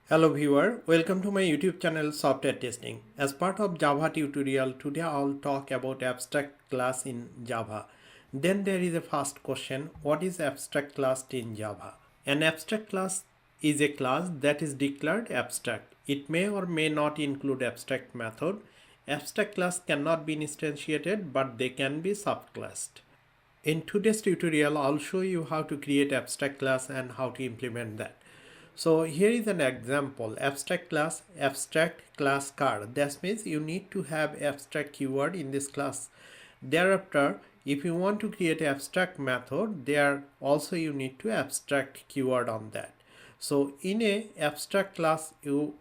Hello viewer, welcome to my YouTube channel Software Testing. As part of Java tutorial, today I'll talk about abstract class in Java. Then there is a first question, what is abstract class in Java? An abstract class is a class that is declared abstract. It may or may not include abstract method. Abstract class cannot be instantiated, but they can be subclassed. In today's tutorial, I'll show you how to create abstract class and how to implement that. So here is an example, abstract class car. That means you need to have abstract keyword in this class. Thereafter, if you want to create abstract method, there also you need to abstract keyword on that. So in a abstract class, you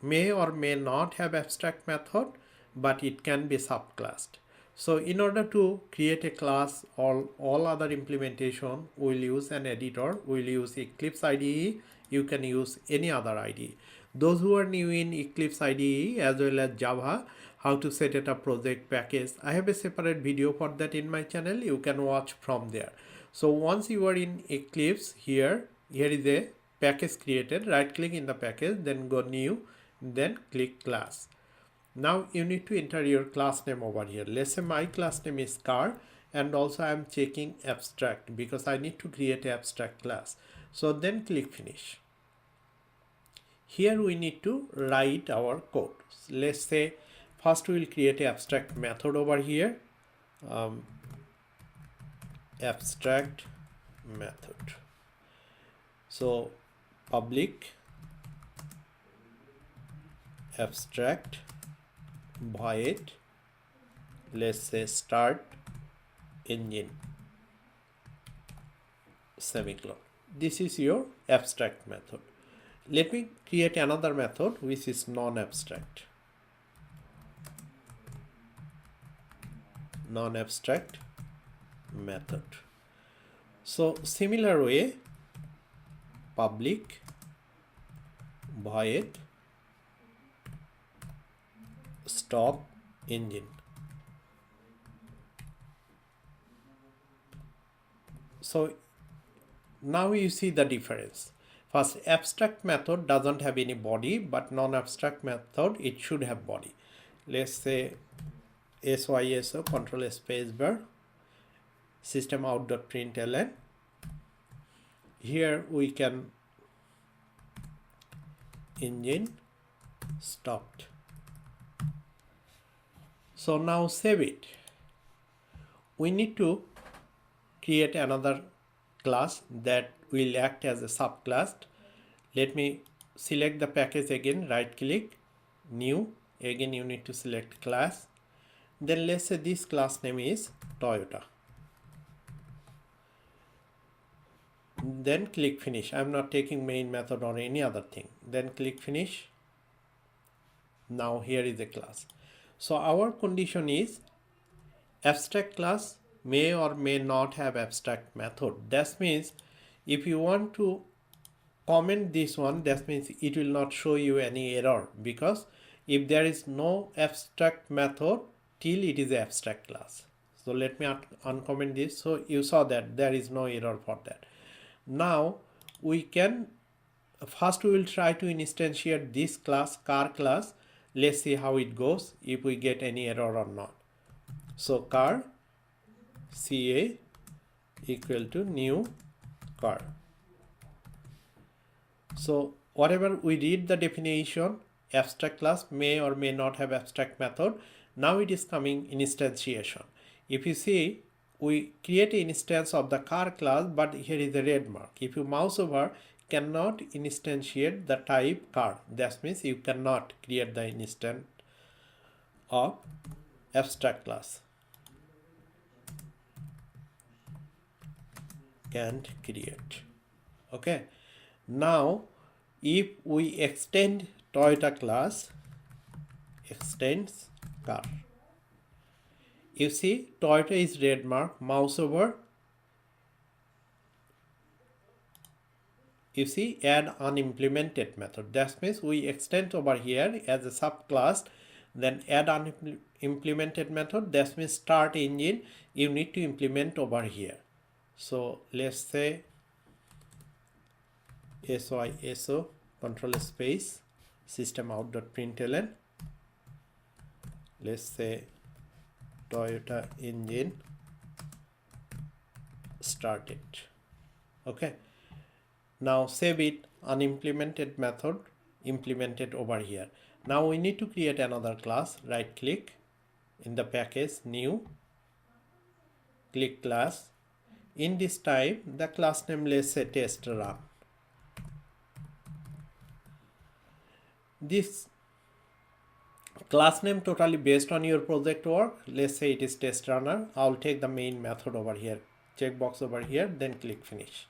may or may not have abstract method, but it can be subclassed. So in order to create a class or all other implementation, we'll use an editor, we'll use Eclipse IDE, you can use any other IDE. Those who are new in Eclipse IDE as well as Java, how to set it up project package, I have a separate video for that in my channel, you can watch from there. So once you are in Eclipse, here is a package created, right click in the package, then go new, then click class. Now you need to enter your class name over here. Let's say my class name is car, and also I am checking abstract because I need to create an abstract class. So then click finish. Here we need to write our code. Let's say first we will create an abstract method over here. Abstract method. So public abstract void, let's say start engine semicolon. This is your abstract method. Let me create another method which is non-abstract method. So similar way, public void stop engine. So now you see the difference. First, abstract method doesn't have any body, but non-abstract method it should have body. Let's say SYSO control space bar system out.println. Here we can engine stopped. So now save it. We need to create another class that will act as a subclass. Let me select the package again, right click, new, again you need to select class. Then let's say this class name is Toyota. Then click finish. I'm not taking main method or any other thing. Then click finish. Now here is a class. So our condition is abstract class may or may not have abstract method. That means if you want to comment this one, that means it will not show you any error, because if there is no abstract method till it is abstract class. So let me uncomment this. So you saw that there is no error for that. Now we can first we will try to instantiate this class, car class. Let's see how it goes, if we get any error or not. So car CA equal to new car. So whatever we read the definition, abstract class may or may not have abstract method. Now it is coming instantiation. If you see, we create an instance of the car class, but here is the red mark. If you mouse over, cannot instantiate the type car. That means you cannot create the instance of abstract class. Can't create. Okay. Now if we extend Toyota class, extends car, you see Toyota is red mark, mouse over, you see add unimplemented method. That means we extend over here as a subclass, then add unimplemented method. That means start engine you need to implement over here. So let's say SYSO control space system out.println, let's say Toyota engine started. Okay, now save it. Unimplemented method implemented over here. Now we need to create another class. Right click in the package, new, click class. In this type the class name, let's say test run. This class name totally based on your project work. Let's say it is test runner. I'll take the main method over here, checkbox over here, then click finish.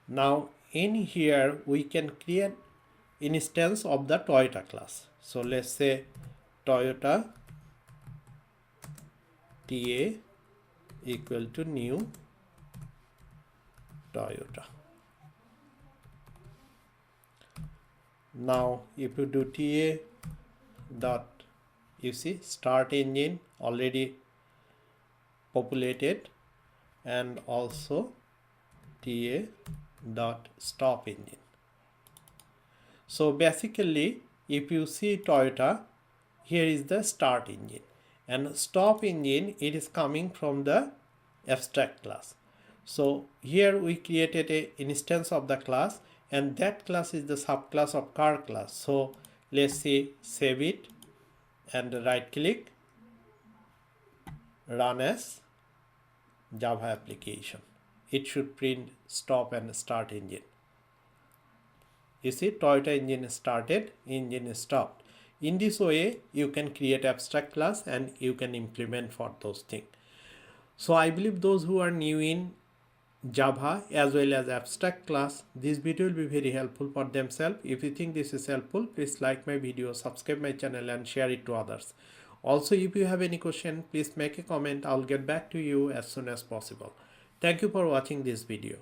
Now in here we can create instance of the Toyota class. So let's say Toyota TA equal to new Toyota. Now if you do TA dot, you see start engine already populated, and also TA dot stop engine. So basically if you see Toyota, here is the start engine, and stop engine, it is coming from the abstract class. So here we created a instance of the class, and that class is the subclass of car class. So let's say save it and right click, run as Java application. It should print stop and start engine. You see Toyota engine started, engine stopped. In this way you can create abstract class and you can implement for those things. So I believe those who are new in Java as well as abstract class, this video will be very helpful for themselves. If you think this is helpful, please like my video, subscribe my channel and share it to others. Also, if you have any question, please make a comment. I'll get back to you as soon as possible. Thank you for watching this video.